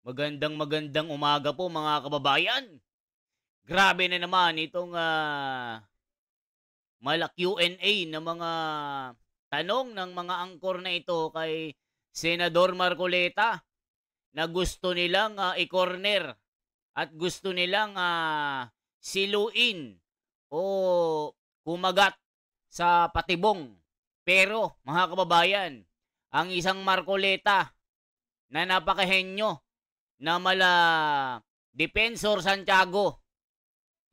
Magandang umaga po mga kababayan. Grabe na naman itong mala Q&A na mga tanong ng mga angkor na ito kay Senador Marcoleta na gusto nilang i-corner at gusto nilang siluin o kumagat sa patibong. Pero mga kababayan, ang isang Marcoleta na napakahenyo na mala Defensor Santiago,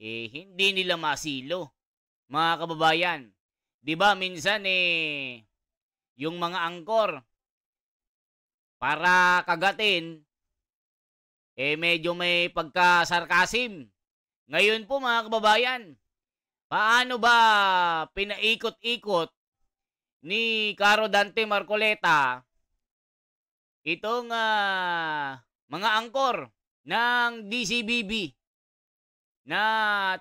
hindi nila masilo, mga kababayan. 'Di ba minsan yung mga angkor para kagatin medyo may pagka-sarkasim. Ngayon po mga kababayan, paano ba pinaikot-ikot ni Caro Dante Marcoleta itong mga angkor ng DCBB na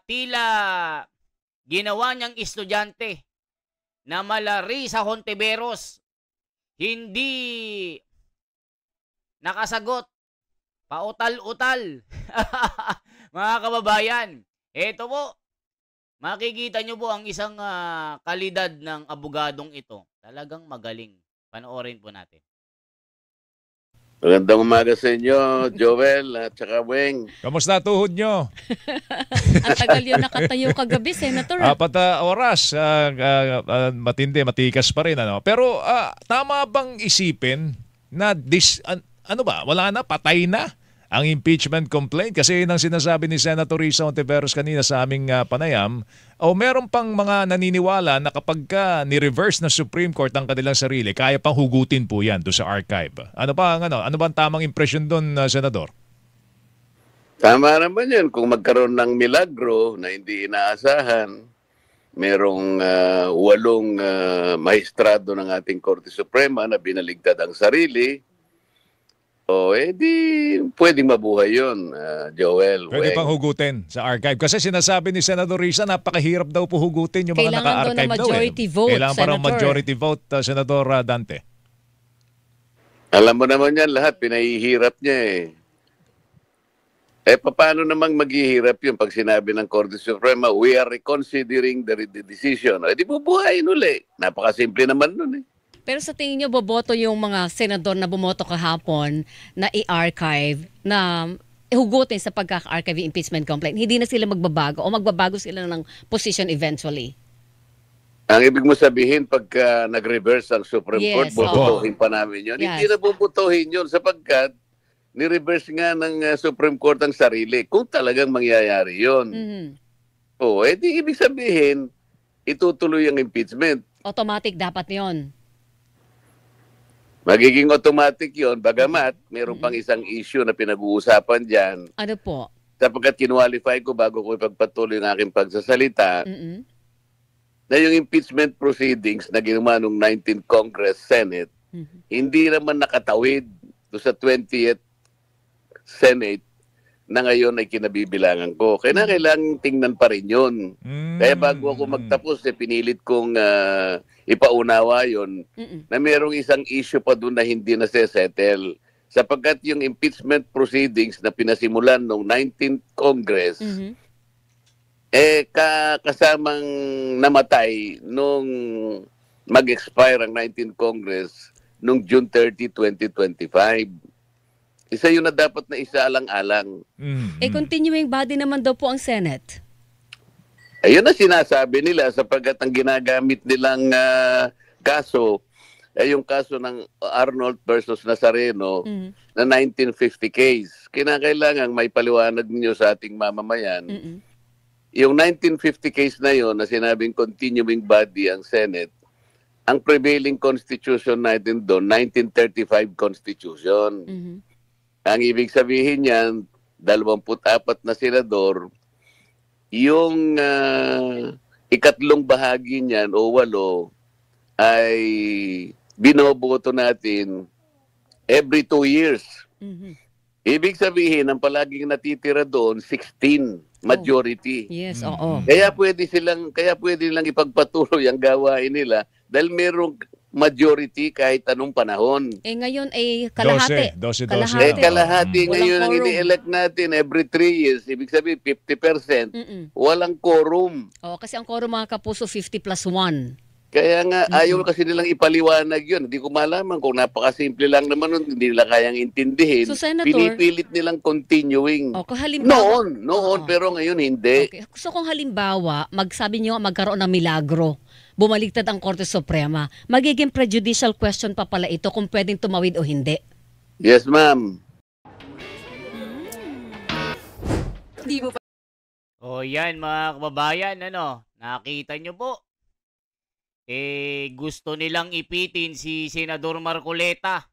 tila ginawa niyang estudyante na malari sa Hontiveros, hindi nakasagot, pautal-utal. Mga kababayan, eto po, makikita nyo po ang isang kalidad ng abogadong ito. Talagang magaling. Panoorin po natin. Magandang umaga sa inyo, Joel at saka Weng. Kamusta tuhod nyo? Ang tagal yun nakatayo kagabi, Senator. 4 oras. Matindi, matikas pa rin. Ano? Pero tama bang isipin na wala na, patay na ang impeachment complaint? Kasi yun ang sinasabi ni Senator Risa Hontiveros kanina sa aming panayam. O meron pang mga naniniwala na kapag ni-reverse ng Supreme Court ang kanilang sarili, kaya pang hugutin po yan doon sa archive. Ano ba ang tamang impresyon doon, Senador? Tama naman yan. Kung magkaroon ng milagro na hindi inaasahan, merong 8 maestrado ng ating Korte Suprema na binaligtad ang sarili, di pwedeng mabuhay yun, Joel. Pwede pang hugutin sa archive. Kasi sinasabi ni Senador Risa, napakahirap daw po hugutin yung mga naka-archive daw. Kailangan daw na majority vote, Kailangan Senator. parang majority vote, Senador Dante. Alam mo naman yan lahat, pinahihirap niya paano namang maghihirap yun pag sinabi ng Korte Suprema, we are reconsidering the decision. Di bubuhayin uli. Napakasimple naman nun Pero sa tingin niyo, boboto yung mga senador na bumoto kahapon na i-archive, na hugutin sa pagkaka-archive yung impeachment complaint? Hindi na sila magbabago o magbabago sila ng position eventually? Ang ibig mo sabihin, pagka nag-reverse ang Supreme Court, Yes, bubutuhin pa namin yun. Yes. Hindi na bubutuhin yun sapagkat ni-reverse nga ng Supreme Court ang sarili kung talagang mangyayari yun. Mm-hmm. Di ibig sabihin, itutuloy ang impeachment. Automatic dapat yon. Magiging automatic yon, bagamat mayroon pang isang issue na pinag-uusapan dyan. Ano po? Sapagkat kinwalify ko bago ko ipagpatuloy ang aking pagsasalita, na yung impeachment proceedings na ginawa noong 19th Congress, Senate, hindi naman nakatawid do sa 20th Senate na ngayon ay kinabibilangan ko. Kaya kailangan tingnan pa rin yun. Kaya bago ako magtapos, pinilit kong ipaunawa yun na mayroong isang issue pa doon na hindi na-settle. Sapagkat yung impeachment proceedings na pinasimulan noong 19th Congress, kasamang namatay nung mag-expire ang 19th Congress noong June 30, 2025. Isa yun na dapat na isaalang-alang. Continuing body naman daw po ang Senate. Ayun na sinasabi nila sapagkat ang ginagamit nilang kaso ay yung kaso ng Arnold versus Nazareno na 1950 case. Kinakailangan may paliwanag niyo sa ating mamamayan. Yung 1950 case na yon na sinabing continuing body ang Senate, ang prevailing constitution natin doon, 1935 constitution. Ang ibig sabihin niyan, 24 na senador, yung ikatlong bahagi niyan o 8 ay binoboto natin every 2 years. Ibig sabihin, ang palaging natitira doon, 16 majority. Yes, oo. Kaya pwede nilang ipagpatuloy ang gawain nila dahil merong majority kahit anong panahon. Ngayon ay kalahati. 12. Eh, kalahati Walang ngayon ang quorum. ini-elect natin every 3 years. Ibig sabihin, 50%. Mm-mm. Walang quorum. Kasi ang quorum mga kapuso, 50+1. Kaya nga, ayaw kasi nilang ipaliwanag yun. Hindi ko malaman kung napakasimple lang naman nun, hindi nila kayang intindihin. So, Senator, Pinipilit nilang continuing. kung halimbawa, Noon, pero ngayon hindi. okay. So kung halimbawa, magsabi nyo magkaroon ng milagro, bumaliktad ang Korte Suprema, magiging prejudicial question pa pala ito kung pwedeng tumawid o hindi. Yes, ma'am. Yan mga kababayan, nakita nyo po. Gusto nilang ipitin si Senador Marcoleta.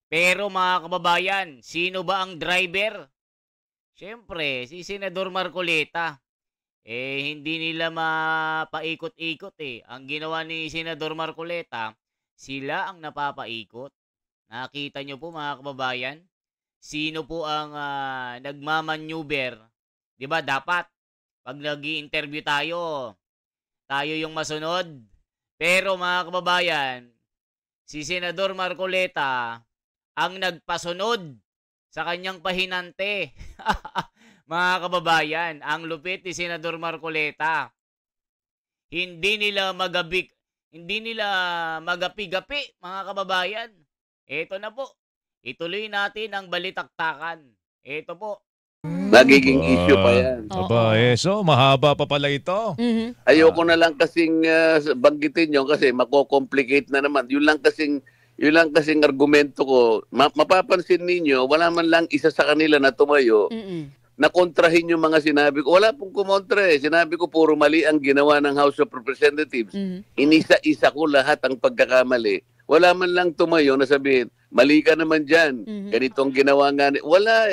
Pero mga kababayan, sino ba ang driver? Siyempre, si Senador Marcoleta. Hindi nila mapaikot-ikot Ang ginawa ni Senador Marcoleta, sila ang napapaikot. Nakita nyo po mga kababayan, sino po ang nagmamaneuver? 'Di ba dapat pag nag-i-interview tayo yung masunod. Pero mga kababayan, si Senador Marcoleta ang nagpasunod sa kanyang pahinante. Mga kababayan, ang lupit ni Senador Marcoleta. Hindi nila magapi-gapi, mga kababayan. Ito na po. Ituloy natin ang balitaktakan. Ito po. Nagiging issue pa yan. So mahaba pa pala ito. Mhm. Ayoko na lang kasing banggitin yun kasi mako-complicate na naman. Yun lang kasing argumento ko. Mapapansin ninyo, wala man lang isa sa kanila na tumayo Mm-mm. na kontrahin yung mga sinabi ko. Wala pong kumontra Sinabi ko puro mali ang ginawa ng House of Representatives. Mhm. Inisa-isa ko lahat ang pagkakamali. Wala man lang tumayo na sabihin, mali ka naman dyan. Ganitong ginawa nga. Wala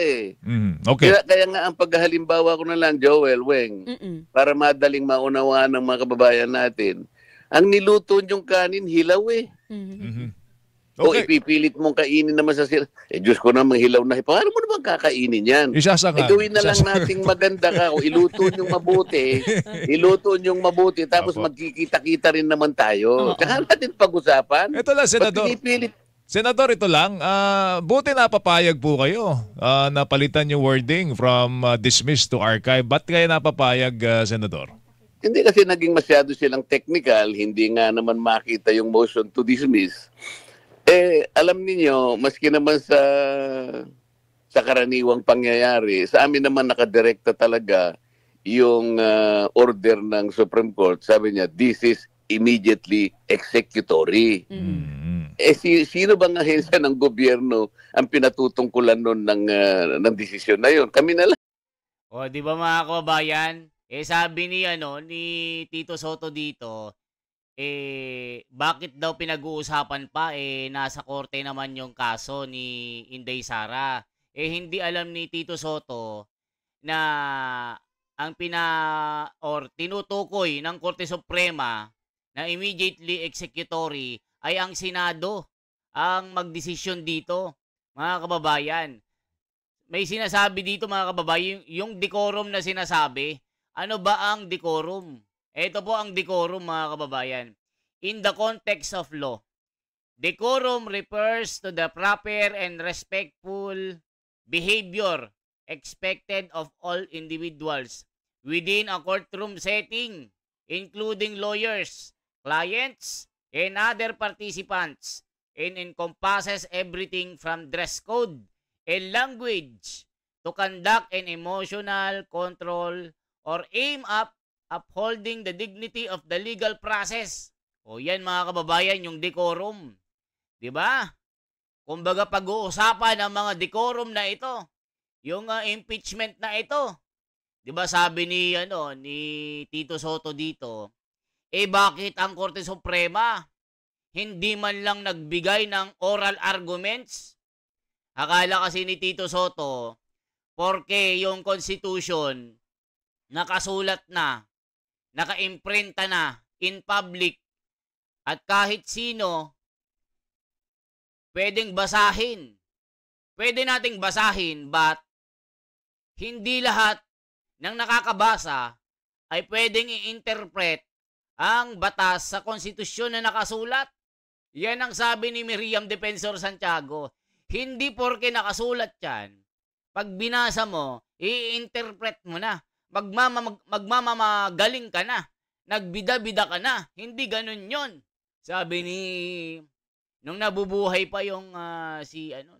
Okay. Kaya nga ang paghalimbawa ko na lang, Joel, Weng, Mm-mm. para madaling maunawaan ng mga kababayan natin, ang niluto niyong kanin, hilaw Mhm. Mhm. O Okay. ipipilit mong kainin naman sa sila. Diyos ko naman, hilaw na. Paano mo naman kakainin yan? Isasanga. Gawin na lang nating maganda ka. O iluto niyong mabuti. Tapos Apo. magkikita-kita rin naman tayo. Oo. Tsaka natin pag-usapan. Ito lang, Ba't Senador. pinipilit? Senador, ito lang. Buti napapayag po kayo na palitan yung wording from dismiss to archive. Ba't kayo napapayag, Senador? Hindi kasi naging masyado silang technical. Hindi nga naman makita yung motion to dismiss. Alam niyo, maski naman sa karaniwang pangyayari, sa amin naman nakadirekta talaga yung order ng Supreme Court. Sabi niya, this is immediately executory. Sino bang ahensya ng gobyerno ang pinatutungkulan nun ng desisyon na yun? Kami na lang. Di ba mga kababayan? Sabi ni Tito Soto dito, bakit daw pinag-uusapan pa nasa korte naman yung kaso ni Inday Sara. Hindi alam ni Tito Soto na ang tinutukoy ng Korte Suprema na immediately executory ay ang Senado ang magdesisyon dito, mga kababayan. May sinasabi dito mga kababayan, yung decorum na sinasabi, ano ba ang decorum? Ito po ang decorum mga kababayan. In the context of law, decorum refers to the proper and respectful behavior expected of all individuals within a courtroom setting, including lawyers, clients, and other participants, and encompasses everything from dress code and language to conduct an emotional control or aim up upholding the dignity of the legal process. Yan mga kababayan, yung decorum. 'Di ba? Kumbaga pag-uusapan ang mga decorum na ito, yung impeachment na ito. 'Di ba sabi ni Tito Soto dito, bakit ang Korte Suprema hindi man lang nagbigay ng oral arguments? Akala kasi ni Tito Soto, porque yung Constitution nakasulat na, naka-imprinta na in public at kahit sino pwedeng basahin. Pwede nating basahin, but hindi lahat ng nakakabasa ay pwedeng i-interpret ang batas sa konstitusyon na nakasulat. Yan ang sabi ni Miriam Defensor Santiago. Hindi porke nakasulat yan, pag binasa mo, i-interpret mo na. Magmamagaling ka na. Nagbida-bida ka na. Hindi ganun yon. Sabi ni, nung nabubuhay pa yung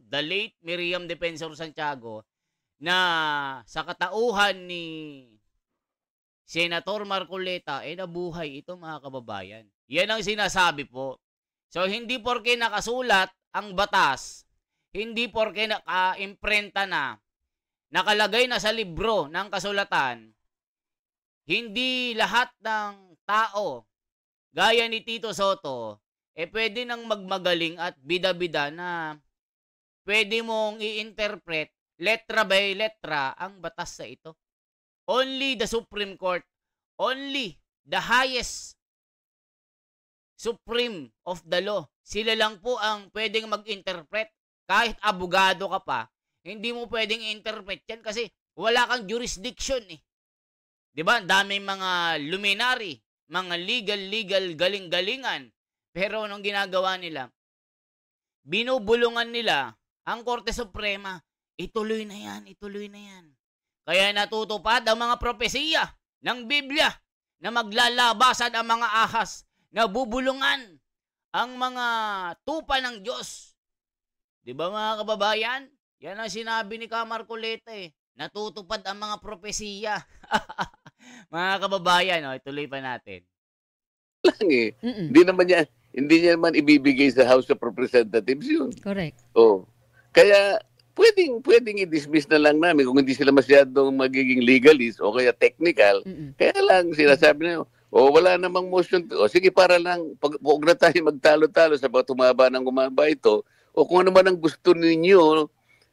the late Miriam Defensor Santiago, na sa katauhan ni Senator Marcoleta, nabuhay ito mga kababayan. Yan ang sinasabi po. So, hindi porke nakasulat ang batas, hindi porke naka-imprenta na, nakalagay na sa libro ng kasulatan, hindi lahat ng tao, gaya ni Tito Soto, pwede nang magmagaling at bida-bida na pwede mong i-interpret letra by letra ang batas sa ito. Only the Supreme Court, only the highest Supreme of the law, sila lang po ang pwedeng mag-interpret. Kahit abogado ka pa, hindi mo pwedeng interpret yan kasi wala kang jurisdiction eh. Diba? Daming mga luminary, mga legal, galing-galingan. Pero anong ginagawa nila? Binubulungan nila ang Korte Suprema. Ituloy na yan, ituloy na yan. Kaya natutupad ang mga propesiya ng Biblia na maglalabasan ang mga ahas, na bubulungan ang mga tupa ng Diyos. Diba mga kababayan? Yan ang sinabi ni Marcoleta eh. Natutupad ang mga propesiya. Mga kababayan, ituloy pa natin. Lang eh. Hindi niya naman ibibigay sa House of Representatives yun. Correct. Kaya pwedeng i-dismiss na lang namin kung hindi sila masyadong magiging legalist o kaya technical. Kaya lang sinasabi na wala namang motion. Sige, para lang, huwag na tayo magtalo-talo sa tumaba ng gumaba ito. O kung ano man ang gusto ninyo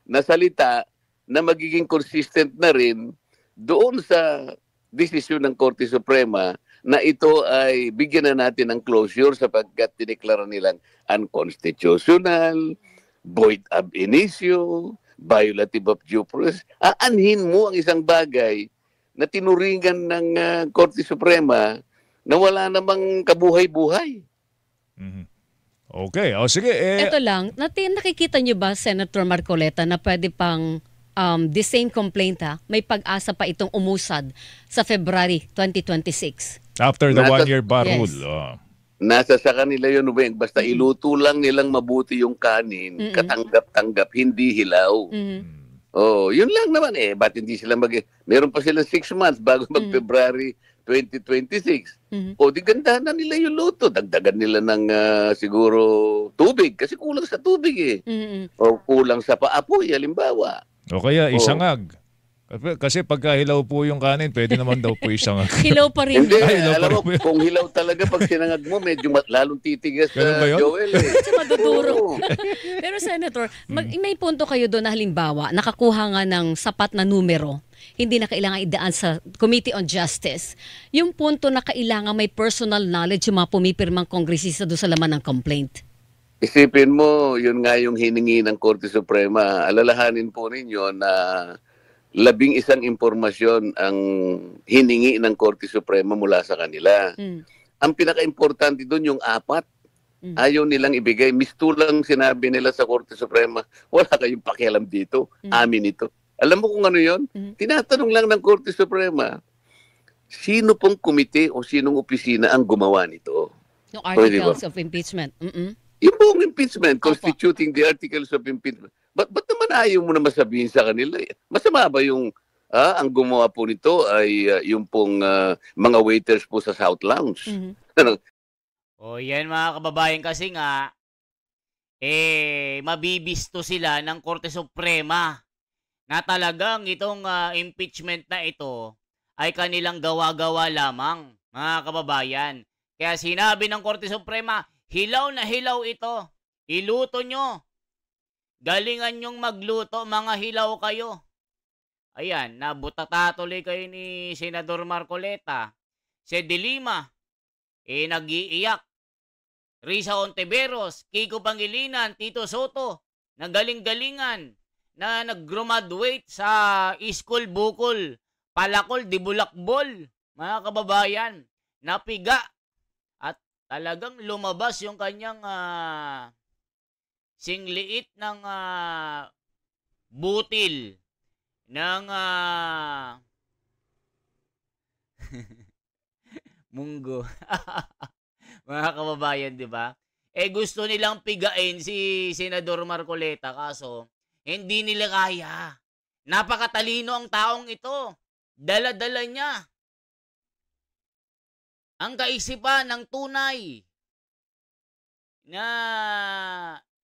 na salita na magiging consistent na rin doon sa desisyon ng Korte Suprema na ito ay bigyan na natin ng closure sapagkat dineklara nilang unconstitutional, void ab initio, violative of due process. Aanhin mo ang isang bagay na tinuringan ng Korte Suprema na wala namang kabuhay-buhay. Okay, sige. Ito lang, nakikita niyo ba, Senator Marcoleta, na pwede pang the same complaint may pag-asa pa itong umusad sa February 2026? After the one-year bar Yes. rule. Nasa sa kanila yun, Weng. Basta iluto lang nilang mabuti yung kanin, katanggap-tanggap, hindi hilaw. Yun lang naman eh. Ba't hindi sila meron pa sila 6 months bago mag-February 2026. Di ganda na nila yung luto. Dagdagan nila ng siguro tubig kasi kulang sa tubig eh. O kulang sa paapoy, halimbawa. O kaya isangag. Kasi pagka hilaw po yung kanin, pwede naman daw po isangag. Hilaw pa rin. Hindi, hilaw alam pa mo, rin. kung hilaw talaga, pag sinangag mo, medyo lalong titigas Ganun ba yun? Joel eh. Kasi maduduro. Oo. Pero Senator, may punto kayo doon na halimbawa, nakakuha nga ng sapat na numero, hindi na kailangan idaan sa Committee on Justice. Yung punto na kailangan may personal knowledge yung mga pumipirmang kongresista doon sa laman ng complaint. Isipin mo, yun nga yung hiningi ng Korte Suprema. Alalahanin po ninyo na 11 impormasyon ang hiningi ng Korte Suprema mula sa kanila. Ang pinaka-importante doon yung 4. Ayaw nilang ibigay. Mistulang sinabi nila sa Korte Suprema, wala kayong pakialam dito. Amin ito. Alam mo kung ano yun? Tinatanong lang ng Korte Suprema, sino pong komite o sinong opisina ang gumawa nito? Yung articles of impeachment. Yung buong impeachment, constituting the articles of impeachment. Ba't naman ayaw mo na masabihin sa kanila? Masama ba yung ang gumawa po nito ay yung pong mga waiters po sa South Lounge? Yan mga kababayan kasi nga, mabibisto sila ng Korte Suprema na talagang itong impeachment na ito ay kanilang gawa-gawa lamang, mga kababayan. Kaya sinabi ng Korte Suprema, hilaw na hilaw ito. Iluto nyo. Galingan nyong magluto, mga hilaw kayo. Ayan, nabutata tuloy kayo ni Senador Marcoleta. Si De Lima, nag-iiyak. Risa Ontiveros, Kiko Pangilinan, Tito Soto, na galing-galingan, na nag-graduate sa Iskol Bukol, Palakol, Dibulakbol, mga kababayan, napiga. At talagang lumabas yung kanyang singliit ng butil ng munggo. Mga kababayan, 'di ba? Eh gusto nilang pigain si Senador Marcoleta kaso hindi nila kaya. Napakatalino ang taong ito. Dala-dala niya ang kaisipan ng tunay na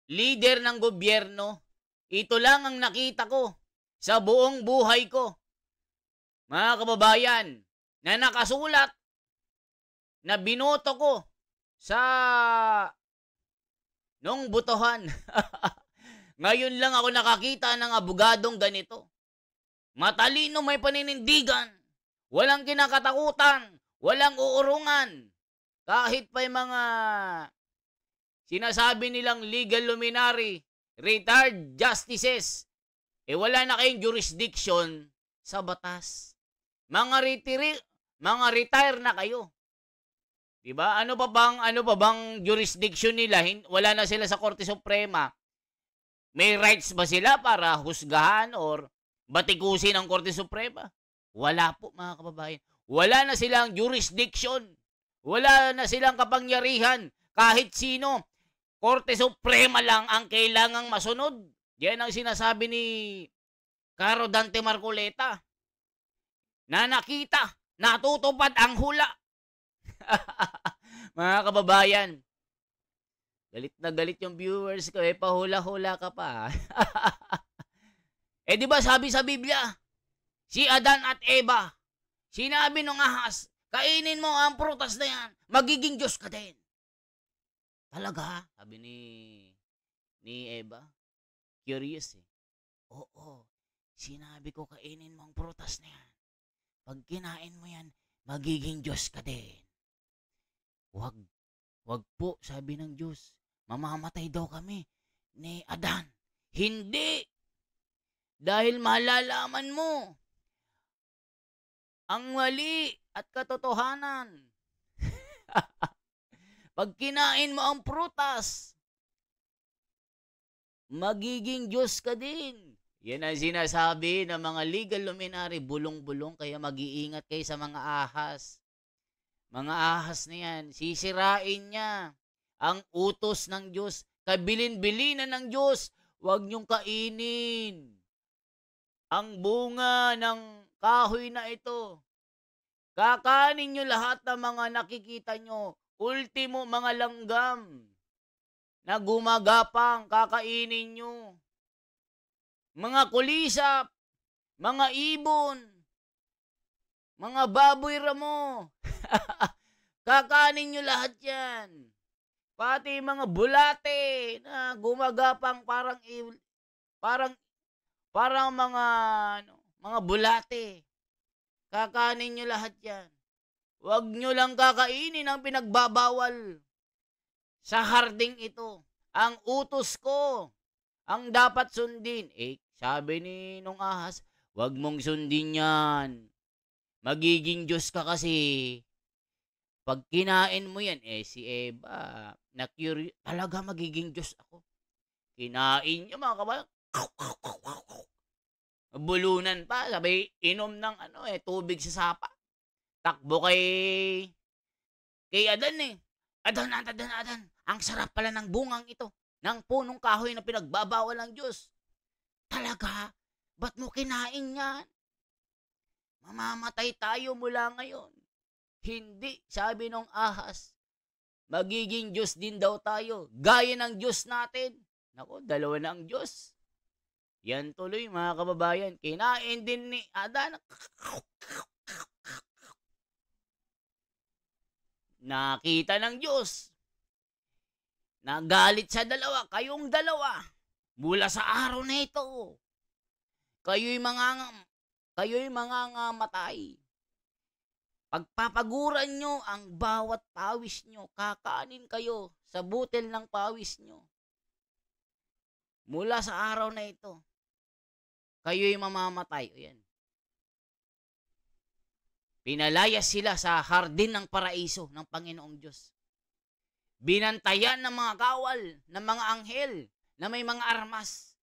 leader ng gobyerno. Ito lang ang nakita ko sa buong buhay ko, mga kababayan, na nakasulat na binoto ko sa nung botohan. Ngayon lang ako nakakita ng abogadong ganito. Matalino, may paninindigan, walang kinakatakutan, walang uurungan. Kahit pa yung mga sinasabi nilang legal luminary, retired justices, wala na kayong jurisdiction sa batas. Mga retire na kayo. 'Di ba? Ano pa bang jurisdiction nila? Wala na sila sa Korte Suprema. May rights ba sila para husgahan or batikusin ang Korte Suprema? Wala po, mga kababayan. Wala na silang jurisdiction. Wala na silang kapangyarihan. Kahit sino, Korte Suprema lang ang kailangang masunod. Yan ang sinasabi ni Caro Dante Marcoleta. Na nakita, natutupad ang hula. Mga kababayan, galit na galit yung viewers ko, pahula-hula ka pa. Di ba sabi sa Biblia, si Adan at Eva, sinabi nung ahas, kainin mo ang prutas na yan, magiging Diyos ka din. Talaga? Sabi ni Eva. Curious Oo, sinabi ko kainin mo ang prutas na yan. Pag kinain mo yan, magiging Diyos ka din. Wag po, sabi ng Diyos. Mamamatay daw kami ni Adan. Hindi! Dahil malalaman mo ang mali at katotohanan. Pag kinain mo ang prutas, magiging Diyos ka din. Yan ang sinasabi ng mga legal luminary, bulong-bulong, kaya mag-iingat kayo sa mga ahas. Mga ahas na yan, sisirain niya ang utos ng Diyos. Kabilin-bilinan ng Diyos, huwag niyong kainin ang bunga ng kahoy na ito. Kakanin niyo lahat ng mga nakikita niyo. Ultimo, mga langgam na gumagapang, kakainin niyo. Mga kulisap, mga ibon, mga baboy ramo. Kakanin nyo lahat yan. Pati mga bulate na gumagapang parang mga bulate. Kakanin nyo lahat yan. Huwag nyo lang kakainin ang pinagbabawal sa harding ito. Ang utos ko, ang dapat sundin. Sabi ni nung ahas, huwag mong sundin yan. Magiging Diyos ka kasi. Pag kinain mo yan, si Eva, na-curious, talaga magiging Diyos ako. Kinain niya, mga kabayan. Bulunan pa, sabi, inom ng tubig sa sapa. Takbo kay Adan Adan. Ang sarap pala ng bungang ito, ng punong kahoy na pinagbabawal ng Diyos. Talaga? Ba't mo kinain yan? Mamamatay tayo mula ngayon. Hindi, sabi ng ahas. Magiging Diyos din daw tayo. Gaya ng Diyos natin. Naku, dalawa na ang Diyos. Yan tuloy, mga kababayan. Kinain din ni Adan. Nakita ng Diyos. Nagalit sa dalawa. Kayong dalawa. Mula sa araw na ito. Kayo'y mangangamatay. Pagpapaguran nyo ang bawat pawis nyo. Kakanin kayo sa butil ng pawis nyo. Mula sa araw na ito. Kayo'y mamamatay. Ayan. Pinalayas sila sa hardin ng paraiso ng Panginoong Diyos. binantayan ng mga kawal, ng mga anghel, na may mga armas.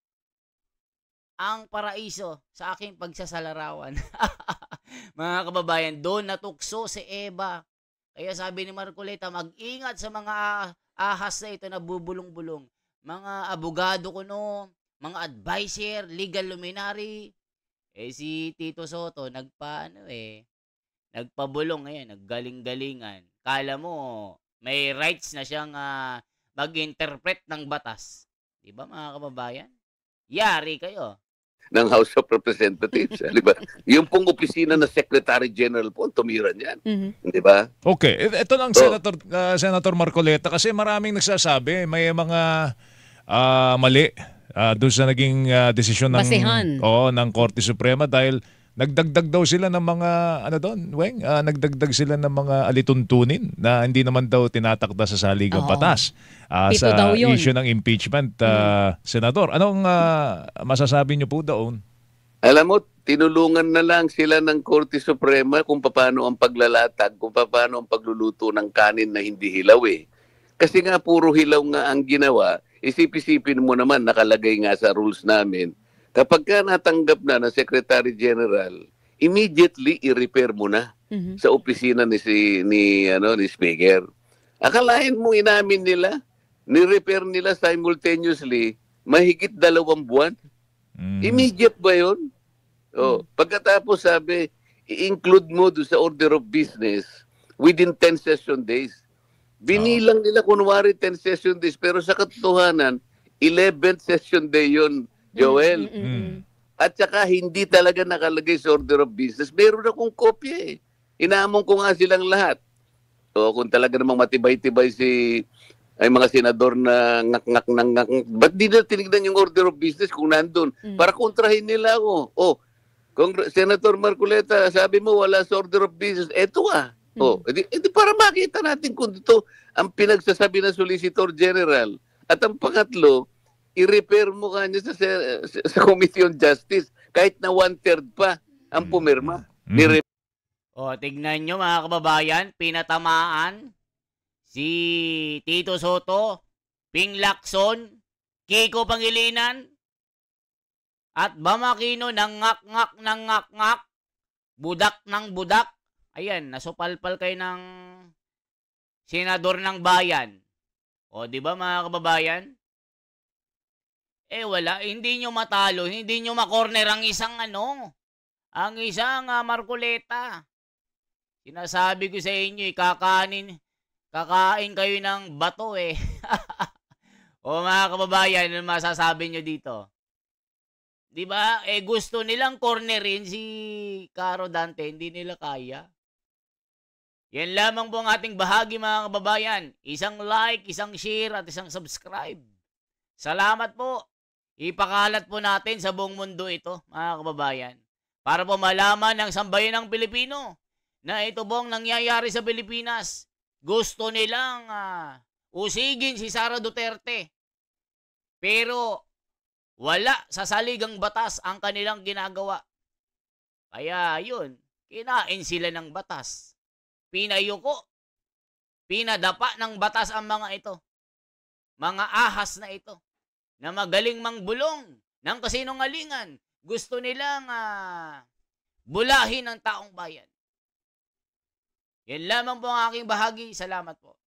Ang paraiso sa aking pagsasalarawan. Mga kababayan, doon natukso si Eva. Kaya sabi ni Marcoleta, mag-ingat sa mga ahas na ito na bubulong-bulong. Mga abogado kuno, mga advisor, legal luminary. Si Tito Soto, nagpabulong ngayon, naggaling-galingan. Kala mo, may rights na siyang mag-interpret ng batas. Diba mga kababayan? Yari kayo. Ng House of Representatives. Di ba? Yung pong opisina na Secretary General po, tumira niyan. Di ba? Okay. Ito lang, Senator Marcoleta, kasi maraming nagsasabi, may mga mali doon sa naging desisyon ng Korte Suprema dahil nagdagdag daw sila ng mga, nagdagdag sila ng mga alituntunin na hindi naman daw tinatakda sa saligang batas sa issue ng impeachment, Senador. Anong masasabi niyo po doon? Alam mo, tinulungan na lang sila ng Korte Suprema kung paano ang paglalatag, kung paano ang pagluluto ng kanin na hindi hilaw eh. Kasi nga puro hilaw nga ang ginawa, isip-isipin mo naman, nakalagay nga sa rules namin, kapag ka natanggap na ng Secretary General, immediately i-repair mo na sa opisina ni Speaker. Akalain mo inamin nila, ni-repair nila simultaneously, mahigit 2 buwan. Immediate ba yun? Pagkatapos sabi, i-include mo doon sa order of business within 10 session days. Binilang nila kunwari 10 session days, pero sa katotohanan, 11th session day yun, Joel. At saka hindi talaga nakalagay sa order of business. Meron akong kopya eh. Inaamon ko nga silang lahat. Kung talaga namang matibay-tibay ay mga senador na ngak-ngak ng ngak. Ba't di na tinignan yung order of business kung nandun? Para kontrahin nila ako. Senator Marcoleta, sabi mo wala sa order of business. Eto edi para makita natin kung ito ang pinagsasabi ng Solicitor General. At ang pangatlo, i-repair mo kanya sa Committee on Justice kahit na 1/3 pa ang pumirma. Tignan nyo mga kababayan, pinatamaan si Tito Soto, Ping Lacson, Kiko Pangilinan, at Bam Aquino ng ngak-ngak, budak ng budak. Ayan, nasupalpal kayo ng senador ng bayan. Di ba mga kababayan? Wala, hindi nyo matalo, hindi nyo makorner ang isang Marcoleta. Sinasabi ko sa inyo, kakain kayo ng bato eh. Mga kababayan, ano masasabi nyo dito? Diba? Gusto nilang cornerin si Caro Dante, hindi nila kaya. Yan lamang po ang ating bahagi mga kababayan. Isang like, isang share, at isang subscribe. Salamat po. Ipakalat po natin sa buong mundo ito, mga kababayan. Para po malaman ng sambayan ng Pilipino na ito pong nangyayari sa Pilipinas. Gusto nilang usigin si Sara Duterte. Pero wala sa saligang batas ang kanilang ginagawa. Kaya yun, kinain sila ng batas. Pinayuko, pinadapa ng batas ang mga ito. Mga ahas na ito. Na magaling mangbulong ng kasinungalingan. Gusto nilang bulahin ang taong bayan. Yan lamang po ang aking bahagi. Salamat po.